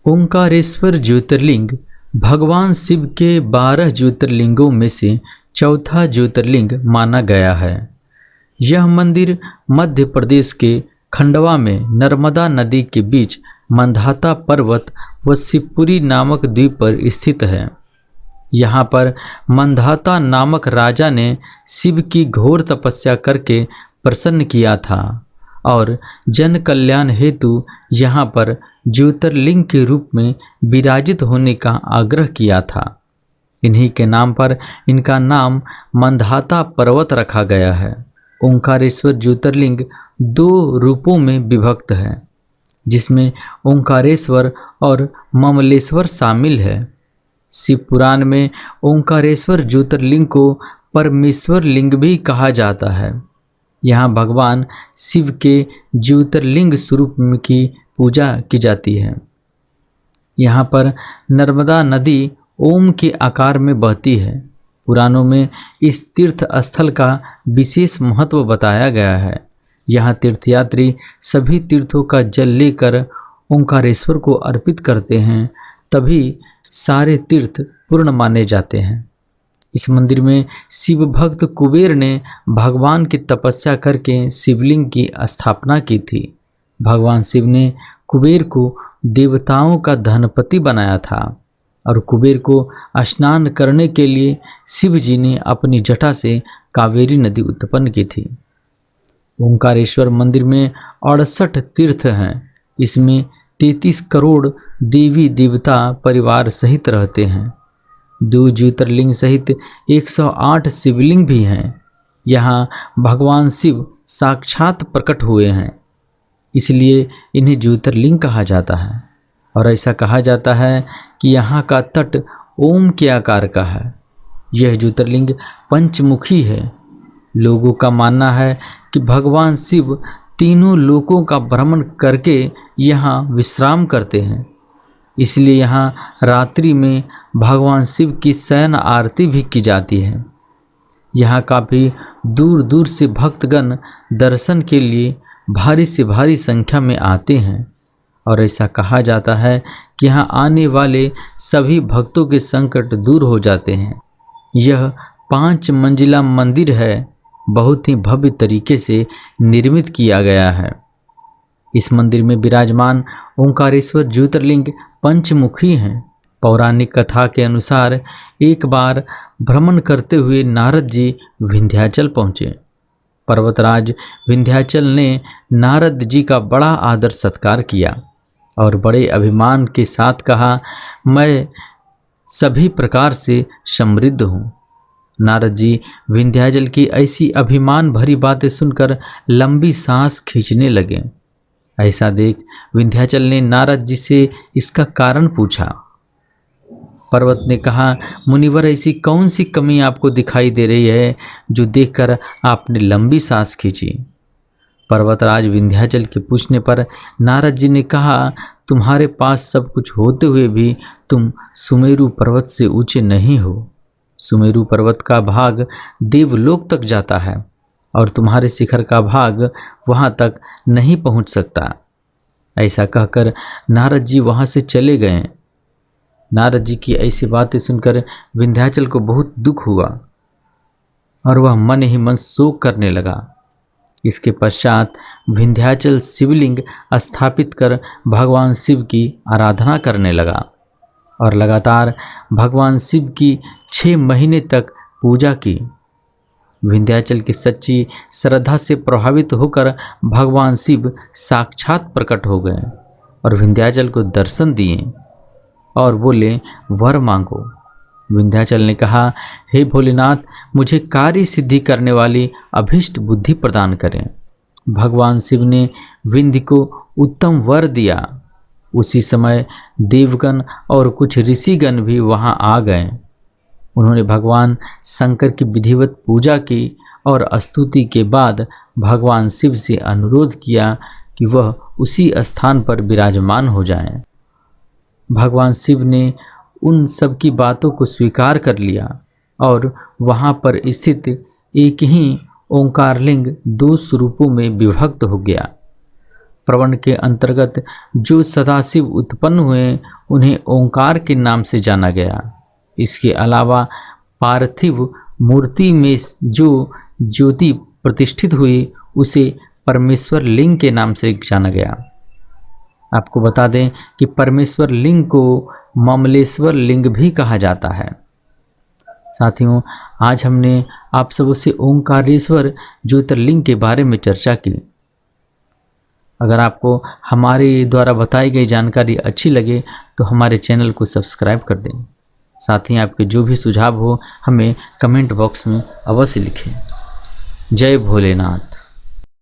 ओंकारेश्वर ज्योतिर्लिंग भगवान शिव के 12 ज्योतिर्लिंगों में से चौथा ज्योतिर्लिंग माना गया है। यह मंदिर मध्य प्रदेश के खंडवा में नर्मदा नदी के बीच मंधाता पर्वत व शिवपुरी नामक द्वीप पर स्थित है। यहाँ पर मंधाता नामक राजा ने शिव की घोर तपस्या करके प्रसन्न किया था और जन कल्याण हेतु यहाँ पर ज्योतिर्लिंग के रूप में विराजित होने का आग्रह किया था। इन्हीं के नाम पर इनका नाम मंधाता पर्वत रखा गया है। ओंकारेश्वर ज्योतिर्लिंग 2 रूपों में विभक्त है, जिसमें ओंकारेश्वर और ममलेश्वर शामिल है। शिव पुराण में ओंकारेश्वर ज्योतिर्लिंग को परमेश्वर लिंग भी कहा जाता है। यहाँ भगवान शिव के ज्योतिर्लिंग स्वरूप की पूजा की जाती है। यहाँ पर नर्मदा नदी ओम के आकार में बहती है। पुराणों में इस तीर्थ स्थल का विशेष महत्व बताया गया है। यहाँ तीर्थयात्री सभी तीर्थों का जल लेकर ओंकारेश्वर को अर्पित करते हैं, तभी सारे तीर्थ पूर्ण माने जाते हैं। इस मंदिर में शिव भक्त कुबेर ने भगवान की तपस्या करके शिवलिंग की स्थापना की थी। भगवान शिव ने कुबेर को देवताओं का धनपति बनाया था और कुबेर को स्नान करने के लिए शिव जी ने अपनी जटा से कावेरी नदी उत्पन्न की थी। ओंकारेश्वर मंदिर में 68 तीर्थ हैं। इसमें 33 करोड़ देवी देवता परिवार सहित रहते हैं। 2 ज्योतिर्लिंग सहित 108 शिवलिंग भी हैं। यहाँ भगवान शिव साक्षात प्रकट हुए हैं, इसलिए इन्हें ज्योतिर्लिंग कहा जाता है। और ऐसा कहा जाता है कि यहाँ का तट ओम के आकार का है। यह ज्योतिर्लिंग पंचमुखी है। लोगों का मानना है कि भगवान शिव तीनों लोकों का भ्रमण करके यहाँ विश्राम करते हैं, इसलिए यहाँ रात्रि में भगवान शिव की शयन आरती भी की जाती है। यहाँ काफ़ी दूर दूर से भक्तगण दर्शन के लिए भारी से भारी संख्या में आते हैं और ऐसा कहा जाता है कि यहाँ आने वाले सभी भक्तों के संकट दूर हो जाते हैं। यह 5 मंजिला मंदिर है। बहुत ही भव्य तरीके से निर्मित किया गया है। इस मंदिर में विराजमान ओंकारेश्वर ज्योतिर्लिंग पंचमुखी हैं। पौराणिक कथा के अनुसार एक बार भ्रमण करते हुए नारद जी विंध्याचल पहुँचे। पर्वतराज विंध्याचल ने नारद जी का बड़ा आदर सत्कार किया और बड़े अभिमान के साथ कहा, मैं सभी प्रकार से समृद्ध हूँ। नारद जी विंध्याचल की ऐसी अभिमान भरी बातें सुनकर लंबी सांस खींचने लगे। ऐसा देख विंध्याचल ने नारद जी से इसका कारण पूछा। पर्वत ने कहा, मुनिवर, ऐसी कौन सी कमी आपको दिखाई दे रही है जो देखकर आपने लंबी सांस खींची? पर्वतराज विंध्याचल के पूछने पर नारद जी ने कहा, तुम्हारे पास सब कुछ होते हुए भी तुम सुमेरु पर्वत से ऊंचे नहीं हो। सुमेरु पर्वत का भाग देवलोक तक जाता है और तुम्हारे शिखर का भाग वहाँ तक नहीं पहुँच सकता। ऐसा कहकर नारद जी वहाँ से चले गए। नारद जी की ऐसी बातें सुनकर विंध्याचल को बहुत दुख हुआ और वह मन ही मन शोक करने लगा। इसके पश्चात विंध्याचल शिवलिंग स्थापित कर भगवान शिव की आराधना करने लगा और लगातार भगवान शिव की 6 महीने तक पूजा की। विंध्याचल की सच्ची श्रद्धा से प्रभावित होकर भगवान शिव साक्षात प्रकट हो गए और विंध्याचल को दर्शन दिए और बोले, वर मांगो। विंध्याचल ने कहा, हे भोलेनाथ, मुझे कार्य सिद्धि करने वाली अभीष्ट बुद्धि प्रदान करें। भगवान शिव ने विंध्य को उत्तम वर दिया। उसी समय देवगण और कुछ ऋषिगण भी वहां आ गए। उन्होंने भगवान शंकर की विधिवत पूजा की और स्तुति के बाद भगवान शिव से अनुरोध किया कि वह उसी स्थान पर विराजमान हो जाएं। भगवान शिव ने उन सब की बातों को स्वीकार कर लिया और वहाँ पर स्थित एक ही ओंकारलिंग 2 स्वरूपों में विभक्त हो गया। प्रवण के अंतर्गत जो सदाशिव उत्पन्न हुए उन्हें ओंकार के नाम से जाना गया। इसके अलावा पार्थिव मूर्ति में जो ज्योति प्रतिष्ठित हुई उसे परमेश्वर लिंग के नाम से जाना गया। आपको बता दें कि परमेश्वर लिंग को ममलेश्वर लिंग भी कहा जाता है। साथियों, आज हमने आप सबों से ओंकारेश्वर ज्योतिर्लिंग के बारे में चर्चा की। अगर आपको हमारे द्वारा बताई गई जानकारी अच्छी लगे तो हमारे चैनल को सब्सक्राइब कर दें। साथ ही आपके जो भी सुझाव हो हमें कमेंट बॉक्स में अवश्य लिखें। जय भोलेनाथ।